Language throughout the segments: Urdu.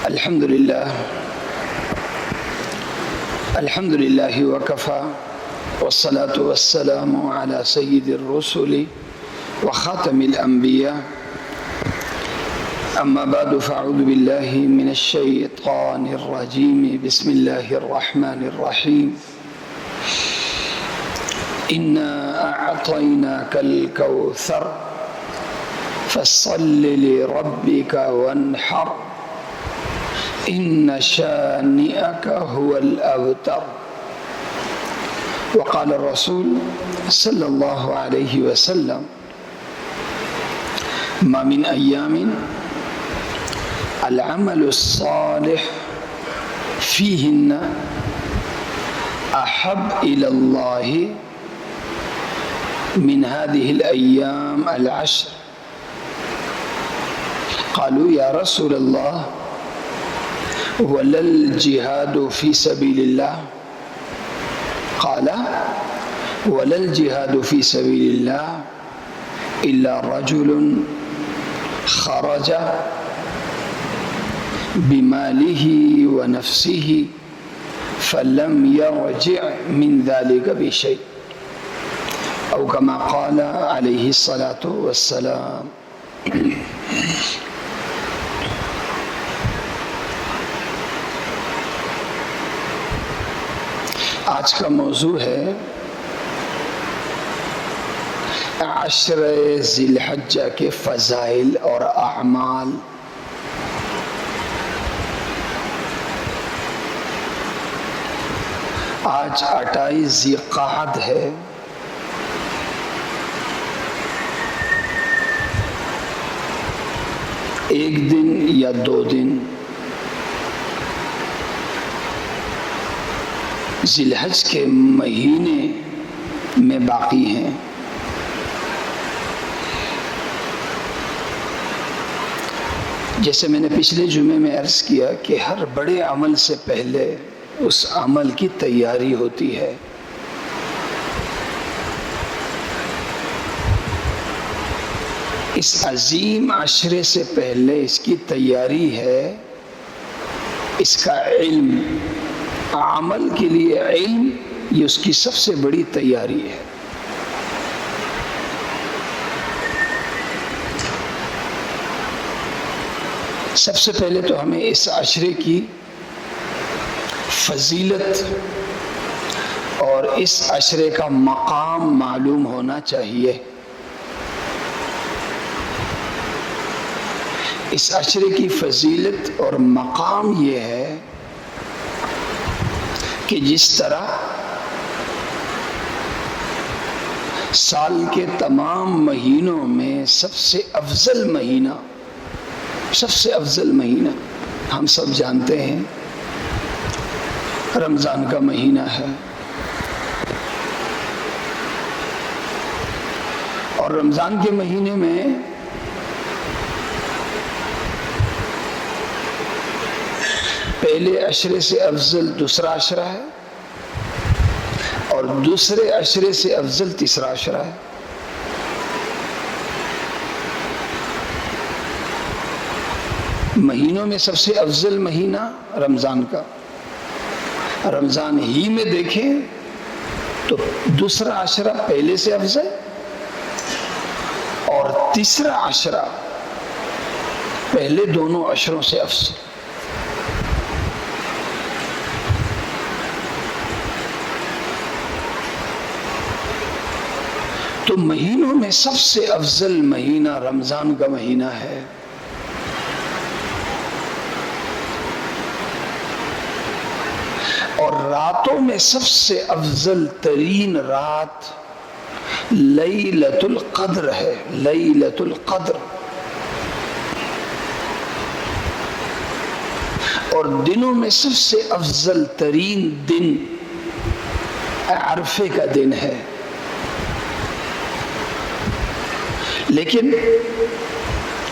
الحمد لله وكفى والصلاة والسلام على سيد الرسل وخاتم الأنبياء أما بعد فأعوذ بالله من الشيطان الرجيم بسم الله الرحمن الرحيم إنا أعطيناك الكوثر فصل لربك وانحر إن شانئك هو الأبتر. وقال الرسول صلى الله عليه وسلم ما من أيام العمل الصالح فيهن أحب إلى الله من هذه الأيام العشر. قالوا يا رسول الله ولا الجهاد في سبيل الله؟ قال ولا الجهاد في سبيل الله إلا رجل خرج بماله ونفسه فلم يرجع من ذلك بشيء أو كما قال عليه الصلاة والسلام. آج کا موضوع ہے عشر ذی الحجہ کے فضائل اور اعمال. آج 28 ذی القعدہ ہے. ایک دن یا 2 دن ذی الحج کے مہینے میں باقی ہیں. جیسے میں نے پچھلے جمعے میں عرض کیا کہ ہر بڑے عمل سے پہلے اس عمل کی تیاری ہوتی ہے. اس عظیم عشرے سے پہلے اس کی تیاری ہے اس کا علم. عمل کے لیے علم یہ اس کی سب سے بڑی تیاری ہے. سب سے پہلے تو ہمیں اس عشرے کی فضیلت اور اس عشرے کا مقام معلوم ہونا چاہیے. اس عشرے کی فضیلت اور مقام یہ ہے کہ جس طرح سال کے تمام مہینوں میں سب سے افضل مہینہ ہم سب جانتے ہیں رمضان کا مہینہ ہے. اور رمضان کے مہینے میں پہلے عشرے سے افضل دوسرا عشرہ ہے اور دوسرے عشرے سے افضل تیسرا عشرہ ہے. مہینوں میں سب سے افضل مہینہ رمضان کا. رمضان ہی میں دیکھیں تو دوسرا عشرہ پہلے سے افضل اور تیسرا عشرہ پہلے دونوں عشروں سے افضل. تو مہینوں میں سب سے افضل مہینہ رمضان کا مہینہ ہے. اور راتوں میں سب سے افضل ترین رات لیلۃ القدر ہے. لیلۃ القدر. اور دنوں میں سب سے افضل ترین دن عرفے کا دن ہے. لیکن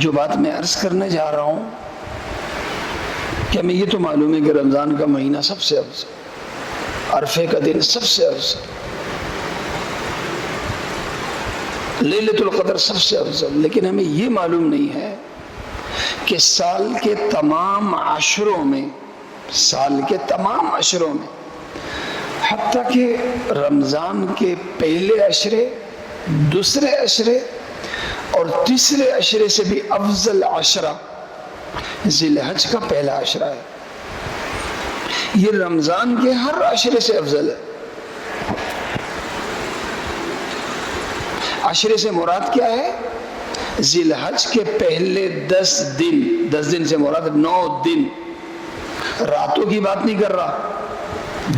جو بات میں عرض کرنے جا رہا ہوں کہ ہمیں یہ تو معلوم ہے کہ رمضان کا مہینہ سب سے افضل، عرفے کا دن سب سے افضل، لیلۃ القدر سب سے افضل. لیکن ہمیں یہ معلوم نہیں ہے کہ کہ سال کے تمام عشروں میں، سال کے تمام عشروں میں، حتیٰ کہ رمضان کے پہلے عشرے، دوسرے عشرے اور تیسرے عشرے سے بھی افضل عشرہ ذی الحج کا پہلا عشرہ ہے۔ یہ رمضان کے ہر عشرے سے افضل ہے۔ عشرے سے مراد کیا ہے؟ ذی الحج کے پہلے 10 دن، 10 دن سے مراد 9 دن، راتوں کی بات نہیں کر رہا،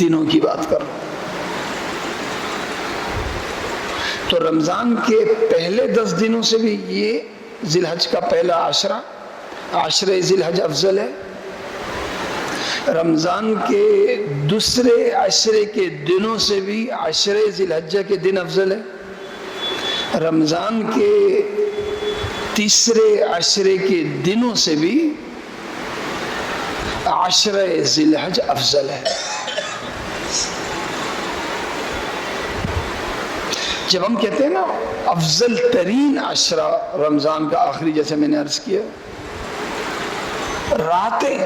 دنوں کی بات کر رہا۔ تو رمضان کے پہلے 10 دنوں سے بھی یہ ذی الحج کا پہلا عشرہ، عشرہ ذی الحج افضل ہے۔ رمضان کے دوسرے عشرے کے دنوں سے بھی عشرہ ذی الحجہ کے دن افضل ہے۔ رمضان کے تیسرے عشرے کے دنوں سے بھی عشرہ ذی الحج افضل ہے۔ جب ہم کہتے ہیں نا افضل ترین عشرہ رمضان کا آخری، جیسے میں نے عرض کیا، راتیں،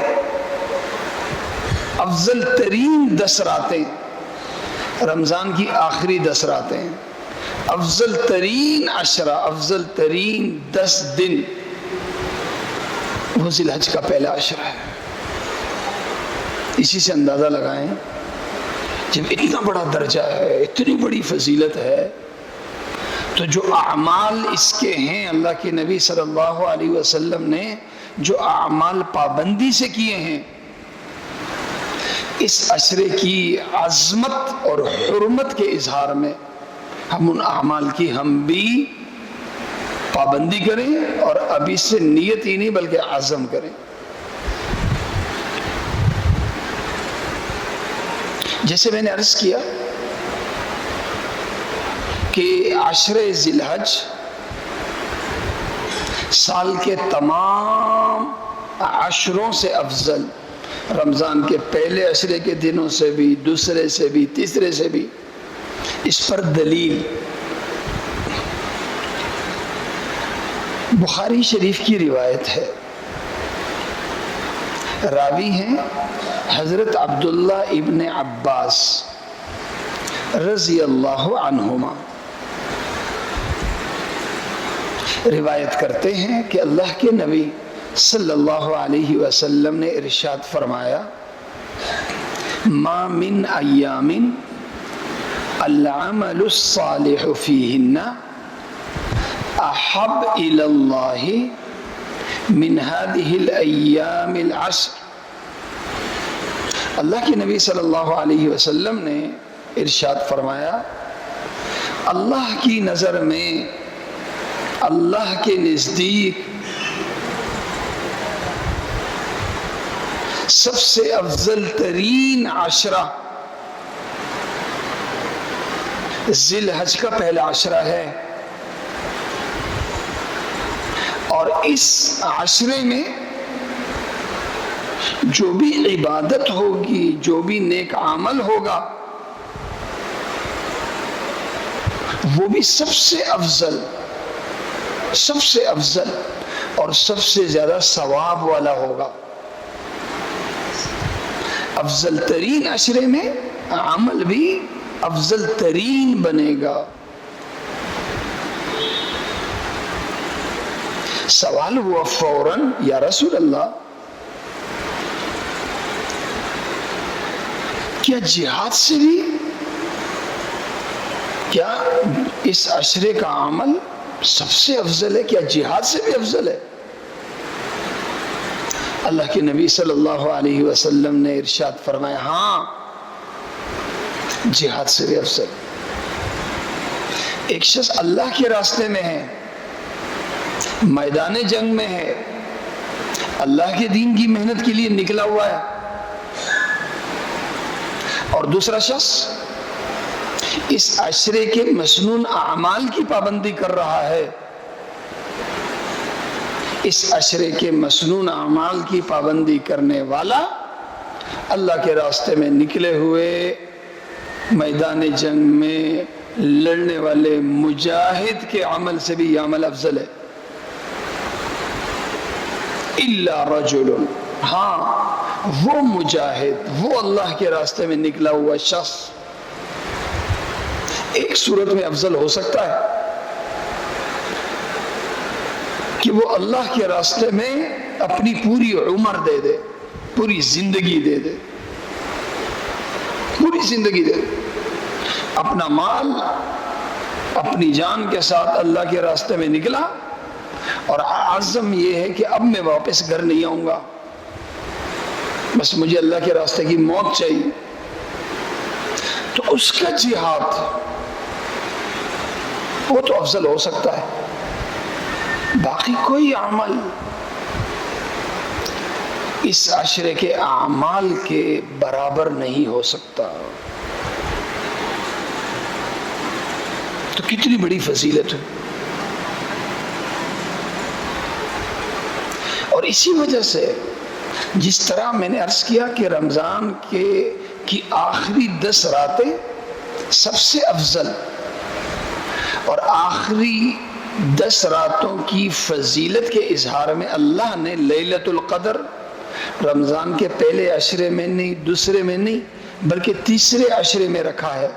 افضل ترین 10 راتیں، رمضان کی آخری 10 راتیں، افضل ترین عشرہ، افضل ترین 10 دن، وہ ذی الحج کا پہلا عشرہ ہے۔ اسی سے اندازہ لگائیں، جب اتنا بڑا درجہ ہے، اتنی بڑی فضیلت ہے، تو جو اعمال اس کے ہیں، اللہ کے نبی صلی اللہ علیہ وسلم نے جو اعمال پابندی سے کیے ہیں، اس عشرے کی عظمت اور حرمت کے اظہار میں ہم ان اعمال کی ہم بھی پابندی کریں، اور ابھی سے نیت ہی نہیں بلکہ عزم کریں۔ جیسے میں نے عرض کیا کہ عشرہ ذی الحج سال کے تمام عشروں سے افضل، رمضان کے پہلے عشرے کے دنوں سے بھی، دوسرے سے بھی، تیسرے سے بھی۔ اس پر دلیل بخاری شریف کی روایت ہے، راوی ہیں حضرت عبداللہ ابن عباس رضی اللہ عنہما، روایت کرتے ہیں کہ اللہ کے نبی صلی اللہ علیہ وسلم نے ارشاد فرمایا، ما من ایام العمل الصالح فیہن احب الی اللہ من هذه الایام العشر۔ اللہ کے نبی صلی اللہ علیہ وسلم نے ارشاد فرمایا، اللہ کی نظر میں، اللہ کے نزدیک سب سے افضل ترین عشرہ ذی الحج کا پہلا عشرہ ہے، اور اس عشرے میں جو بھی عبادت ہوگی، جو بھی نیک عمل ہوگا، وہ بھی سب سے افضل، سب سے افضل اور سب سے زیادہ ثواب والا ہوگا۔ افضل ترین عشرے میں عمل بھی افضل ترین بنے گا۔ سوال ہوا فوراً، یا رسول اللہ، کیا جہاد سے بھی، کیا اس عشرے کا عمل سب سے افضل ہے؟ کیا جہاد سے بھی افضل ہے؟ اللہ کے نبی صلی اللہ علیہ وسلم نے ارشاد فرمایا، ہاں، جہاد سے بھی افضل۔ ایک شخص اللہ کے راستے میں ہے، میدان جنگ میں ہے، اللہ کے دین کی محنت کے لیے نکلا ہوا ہے، اور دوسرا شخص اس عشرے کے مسنون اعمال کی پابندی کر رہا ہے۔ اس عشرے کے مسنون اعمال کی پابندی کرنے والا اللہ کے راستے میں نکلے ہوئے میدان جنگ میں لڑنے والے مجاہد کے عمل سے بھی یہ عمل افضل ہے۔ الا رجل، ہاں وہ مجاہد، وہ اللہ کے راستے میں نکلا ہوا شخص ایک صورت میں افضل ہو سکتا ہے کہ وہ اللہ کے راستے میں اپنی پوری عمر دے دے، پوری زندگی دے دے، پوری زندگی دے دے، اپنا مال اپنی جان کے ساتھ اللہ کے راستے میں نکلا اور عزم یہ ہے کہ اب میں واپس گھر نہیں آؤں گا، بس مجھے اللہ کے راستے کی موت چاہیے، تو اس کا جہاد وہ تو افضل ہو سکتا ہے، باقی کوئی عمل اس عشرے کے اعمال کے برابر نہیں ہو سکتا۔ تو کتنی بڑی فضیلت ہے، اور اسی وجہ سے جس طرح میں نے عرض کیا کہ رمضان کی آخری 10 راتیں سب سے افضل، اور آخری 10 راتوں کی فضیلت کے اظہار میں اللہ نے لیلۃ القدر رمضان کے پہلے عشرے میں نہیں، دوسرے میں نہیں، بلکہ تیسرے عشرے میں رکھا ہے،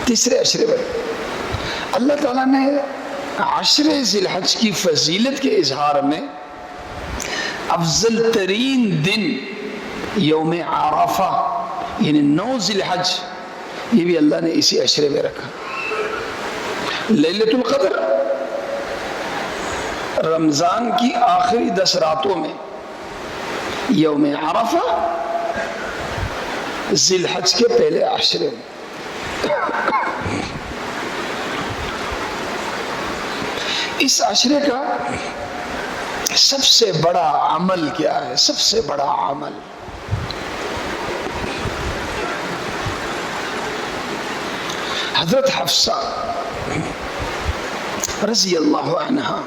تیسرے عشرے میں۔ اللہ تعالیٰ نے عشر ذی الحج کی فضیلت کے اظہار میں افضل ترین دن یوم عرفہ یعنی 9 ذی الحج، یہ بھی اللہ نے اسی عشرے میں رکھا۔ لیلۃ القدر رمضان کی آخری 10 راتوں میں، یوم عرفہ ذی الحج کے پہلے عشرے میں۔ اس عشرے کا سب سے بڑا عمل کیا ہے؟ سب سے بڑا عمل حضرت حفصہ رضی اللہ عنہا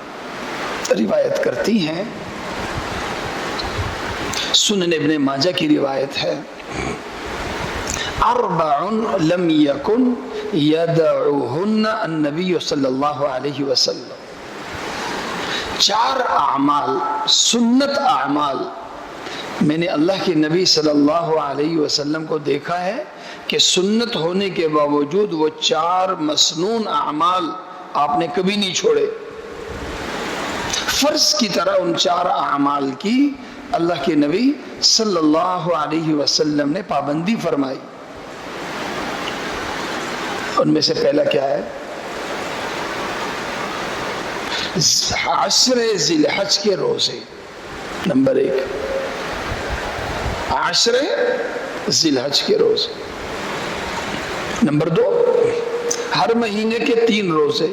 روایت کرتی ہیں، سنن ابن ماجہ کی روایت ہے، 4 لم يكن يدعوهن النبي صلی اللہ علیہ وسلم، 4 اعمال، سنت اعمال میں نے اللہ کے نبی صلی اللہ علیہ وسلم کو دیکھا ہے کہ سنت ہونے کے باوجود وہ 4 مسنون اعمال آپ نے کبھی نہیں چھوڑے، فرض کی طرح ان 4 اعمال کی اللہ کے نبی صلی اللہ علیہ وسلم نے پابندی فرمائی۔ ان میں سے پہلا کیا ہے؟ عشر ذی الحج کے روزے، نمبر 1 عشر ذی الحج کے روزے، نمبر 2 ہر مہینے کے 3 روزے،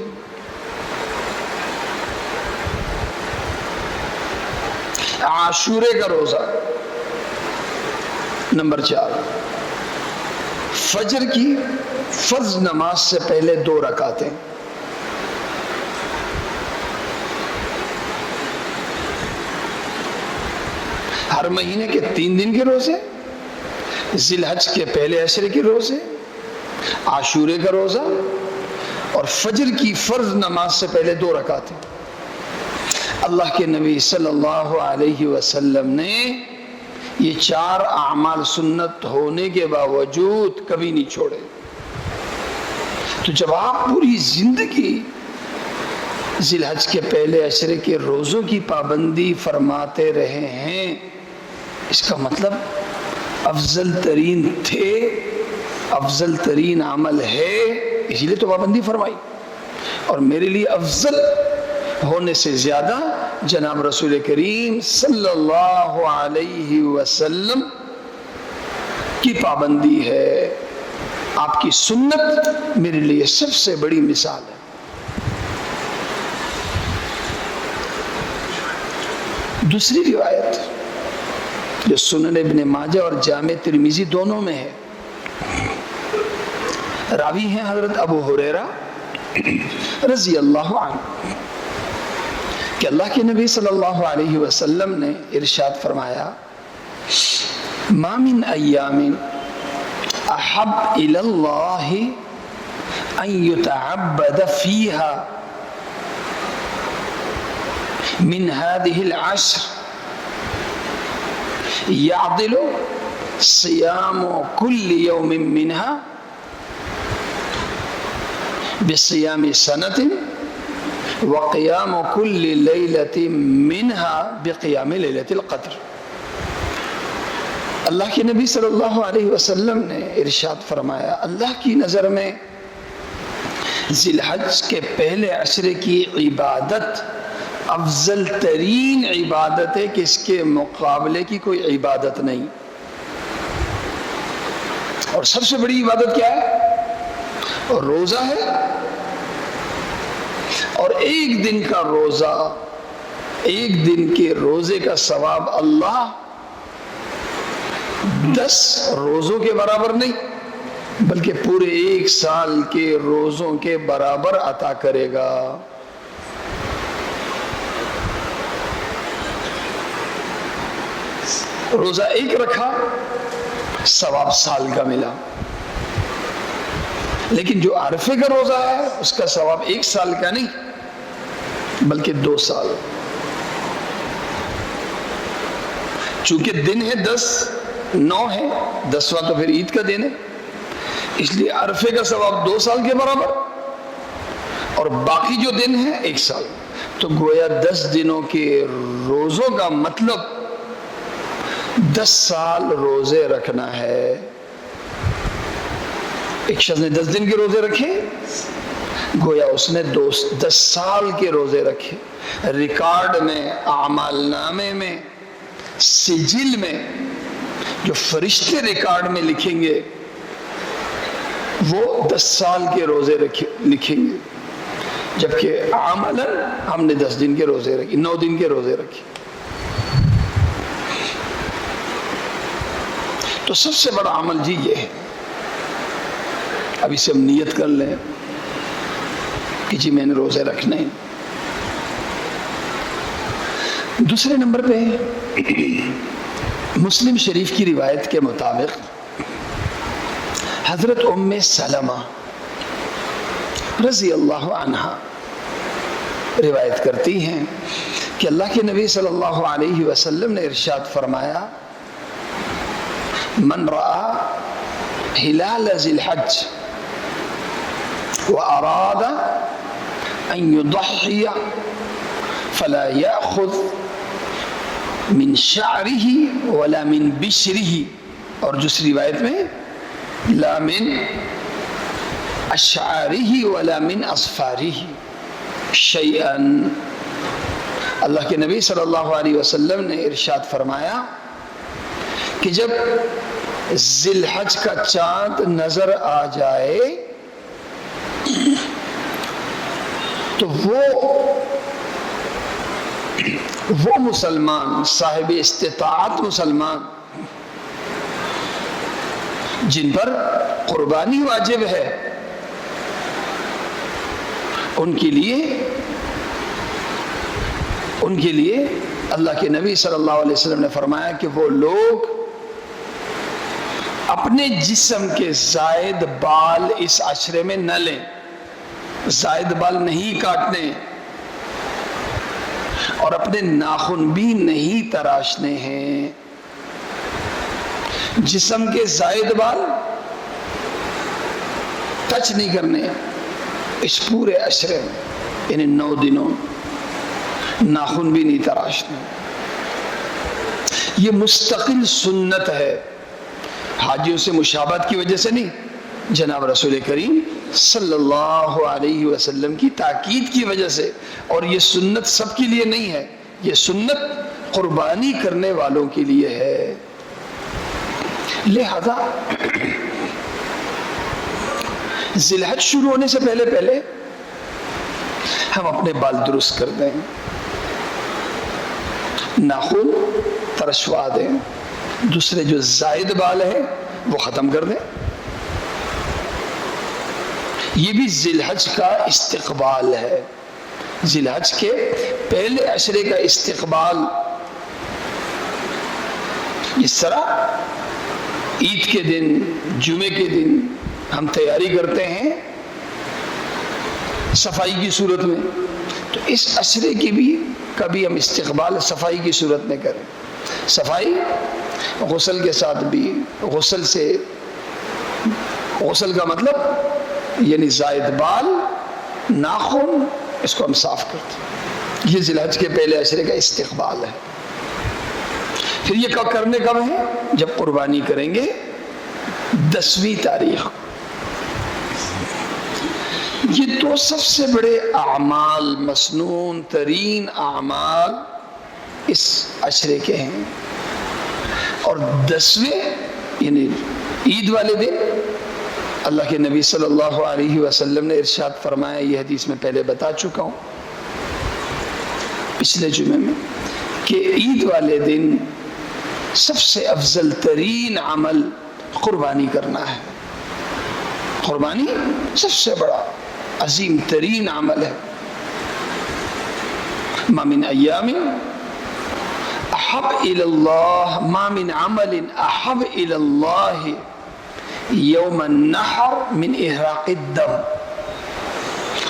عاشورے کا روزہ، نمبر 4 فجر کی فرض نماز سے پہلے 2 رکعتیں، ہر مہینے کے 3 دن کے روزے، ذی الحج کے پہلے عشرے کے روزے، عاشورے کا روزہ، اور فجر کی فرض نماز سے پہلے 2 رکعتیں۔ اللہ کے نبی صلی اللہ علیہ وسلم نے یہ 4 اعمال سنت ہونے کے باوجود کبھی نہیں چھوڑے۔ تو جب آپ پوری زندگی ذی الحج کے پہلے عشرے کے روزوں کی پابندی فرماتے رہے ہیں، اس کا مطلب افضل ترین تھے، افضل ترین عمل ہے، اسی لیے تو پابندی فرمائی، اور میرے لیے افضل ہونے سے زیادہ جناب رسول کریم صلی اللہ علیہ وسلم کی پابندی ہے۔ آپ کی سنت میرے لیے سب سے بڑی مثال ہے۔ دوسری روایت جو سنن ابن ماجہ اور جامع ترمذی دونوں میں ہے، راوی ہیں حضرت ابو ہریرہ رضی اللہ عنہ کہ اللہ کے نبی صلی اللہ علیہ وسلم نے ارشاد فرمایا، ما من ایام احب الی اللہ ان یتعبد فیہا من هذه العشر يعدل صيام كل يوم منها بصيام سنة وقيام كل ليلة منها بقيام ليلة القدر. اللہ کے نبی صلی اللہ علیہ وسلم نے ارشاد فرمایا، اللہ کی نظر میں ذی الحج کے پہلے عشرے کی عبادت افضل ترین عبادت ہے کہ اس کے مقابلے کی کوئی عبادت نہیں. اور سب سے بڑی عبادت کیا ہے؟ اور روزہ ہے. اور ایک دن کا روزہ، ایک دن کے روزے کا ثواب اللہ 10 روزوں کے برابر نہیں بلکہ پورے 1 سال کے روزوں کے برابر عطا کرے گا. روزہ ایک رکھا، ثواب سال کا ملا. لیکن جو عرفے کا روزہ ہے اس کا ثواب 1 سال کا نہیں بلکہ 2 سال. چونکہ دن ہے 10، 9 ہے، 10واں تو پھر عید کا دن ہے، اس لیے عرفے کا ثواب 2 سال کے برابر اور باقی جو دن ہے 1 سال. تو گویا 10 دنوں کے روزوں کا مطلب 10 سال روزے رکھنا ہے. ایک شخص نے 10 دن کے روزے رکھے، گویا اس نے 10 سال کے روزے رکھے. ریکارڈ میں، اعمال نامے میں، سجل میں جو فرشتے ریکارڈ میں لکھیں گے وہ 10 سال کے روزے لکھیں گے، جبکہ عملاً ہم نے 10 دن کے روزے رکھے، 9 دن کے روزے رکھے. تو سب سے بڑا عمل جی یہ ہے. اب اسے ہم نیت کر لیں کہ جی میں نے روزے رکھنے ہیں. دوسرے نمبر پہ مسلم شریف کی روایت کے مطابق حضرت ام سلمہ رضی اللہ عنہا روایت کرتی ہیں کہ اللہ کے نبی صلی اللہ علیہ وسلم نے ارشاد فرمایا، من رأى ہلال ذی الحج وأراد أن يضحي فلا يأخذ من شعره ولا من بشره، اور دوسری روایت میں لا من اشعاره ولا من اصفاره شيئا. اللہ کے نبی صلی اللہ علیہ وسلم نے ارشاد فرمایا کہ جب ذی الحج کا چاند نظر آ جائے تو وہ مسلمان، صاحب استطاعت مسلمان جن پر قربانی واجب ہے، ان کے لیے اللہ کے نبی صلی اللہ علیہ وسلم نے فرمایا کہ وہ لوگ اپنے جسم کے زائد بال اس عشرے میں نہ لیں، زائد بال نہیں کاٹنے اور اپنے ناخن بھی نہیں تراشنے ہیں. جسم کے زائد بال ٹچ نہیں کرنے اس پورے عشرے میں، یعنی 9 دنوں ناخن بھی نہیں تراشنے. یہ مستقل سنت ہے، حاجیوں سے مشابہت کی وجہ سے نہیں، جناب رسول کریم صلی اللہ علیہ وسلم کی تاکید کی وجہ سے. اور یہ سنت سب کے لیے نہیں ہے، یہ سنت قربانی کرنے والوں کے لیے ہے. لہذا ذی الحج شروع ہونے سے پہلے ہم اپنے بال درست کر دیں، ناخن ترشوا دیں، دوسرے جو زائد بال ہیں وہ ختم کر دیں. یہ بھی ذی الحج کا استقبال ہے، ذی الحج کے پہلے عشرے کا استقبال. اس طرح عید کے دن، جمعے کے دن ہم تیاری کرتے ہیں صفائی کی صورت میں، تو اس عشرے کی بھی کبھی ہم استقبال صفائی کی صورت میں کریں. صفائی غسل کے ساتھ بھی، غسل کا مطلب یعنی زائد بال، ناخن، اس کو ہم صاف کرتے ہیں. یہ ذی الحج کے پہلے عشرے کا استقبال ہے. پھر یہ کرنے کب ہے؟ جب قربانی کریں گے 10ویں تاریخ. یہ دو سب سے بڑے اعمال، مسنون ترین اعمال اس عشرے کے ہیں. اور 10ویں یعنی عید والے دن اللہ کے نبی صلی اللہ علیہ وسلم نے ارشاد فرمایا، یہ حدیث میں پہلے بتا چکا ہوں پچھلے جمعے میں، کہ عید والے دن سب سے افضل ترین عمل قربانی کرنا ہے. قربانی سب سے بڑا عظیم ترین عمل ہے. ما من ایام احب الی اللہ، ما من عمل احب الی اللہ یوم النحر من احراق الدم.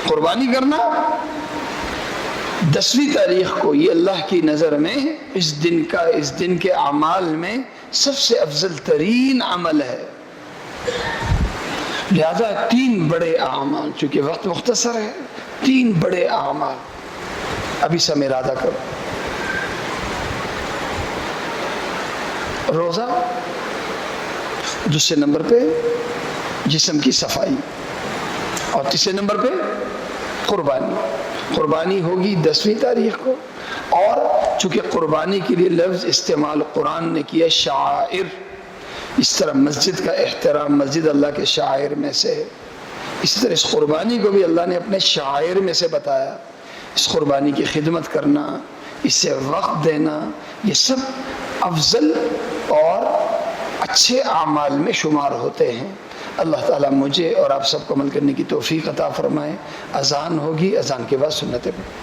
قربانی کرنا 10ویں تاریخ کو یہ اللہ کی نظر میں اس دن کے اعمال میں سب سے افضل ترین عمل ہے. لہذا 3 بڑے اعمال، چونکہ وقت مختصر ہے، 3 بڑے اعمال ابھی سے ہم ارادہ کرو. روزہ، دوسرے نمبر پہ جسم کی صفائی، اور تیسرے نمبر پہ قربانی. قربانی ہوگی 10ویں تاریخ کو. اور چونکہ قربانی کے لیے لفظ استعمال قرآن نے کیا شعائر، اس طرح مسجد کا احترام، مسجد اللہ کے شعائر میں سے ہے، اسی طرح اس قربانی کو بھی اللہ نے اپنے شعائر میں سے بتایا. اس قربانی کی خدمت کرنا، اس سے وقت دینا، یہ سب افضل اور اچھے اعمال میں شمار ہوتے ہیں. اللہ تعالیٰ مجھے اور آپ سب کو عمل کرنے کی توفیق عطا فرمائے. اذان ہوگی، اذان کے بعد سنتیں پڑھیں.